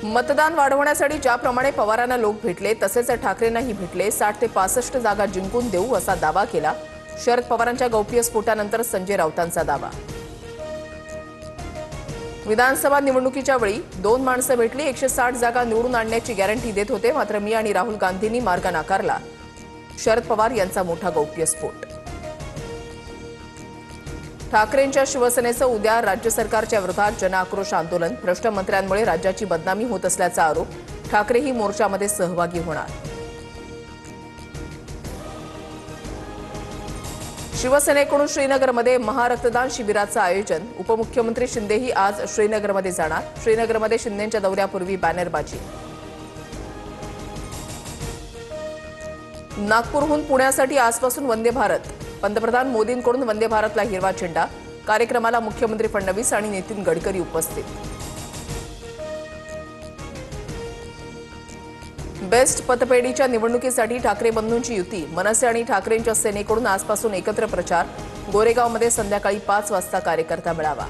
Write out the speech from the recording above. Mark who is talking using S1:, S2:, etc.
S1: मतदान वाढवण्यासाठी ज्याप्रमाणे पवारांना लोक भेटले तसेच ठाकरेंनाही भेटले 60 ते 65 जागा जिंकून देऊ असा दावा केला। शरद पवारांच्या गौप्यस्फोटानंतर संजय राऊतांचा दावा। विधानसभा निवडणुकीच्या वेळी दोन माणसं भेटली, 160 जागा निवडून आणण्याची गॅरंटी देत होते, मात्र मी आणि राहुल गांधींनी मार्ग नाकारला। शरद पवार यांचा मोठा गौप्यस्फोट। ठाकरेंच्या शिवसेनेचं उद्या राज्य सरकारच्या विरोधात जनआक्रोश आंदोलन। भ्रष्ट मंत्र्यांमुळे राज्याची बदनामी होत असल्याचा आरोप। ठाकरेही मोर्चामध्ये सहभागी होणार। शिवसेनेकडून श्रीनगरमध्ये महारक्तदान शिबिराचं आयोजन। उपमुख्यमंत्री शिंदेही आज श्रीनगरमध्ये जाणार। श्रीनगरमध्ये शिंदेंच्या दौऱ्यापूर्वी बॅनरबाजी। नागपूरहून पुण्यासाठी आजपासून वंदे भारत। पंतप्रधान मोदींकडून वंदे भारतला हिरवा झेंडा। कार्यक्रमाला मुख्यमंत्री फडणवीस आणि नितीन गडकरी उपस्थित। बेस्ट पतपेढीच्या निवडणुकीसाठी ठाकरे बंधूंची युती। मनसे आणि ठाकरेंच्या सेनेकडून आजपासून एकत्र प्रचार। गोरेगावमध्ये संध्याकाळी 5 वाजता कार्यकर्ता मेळावा।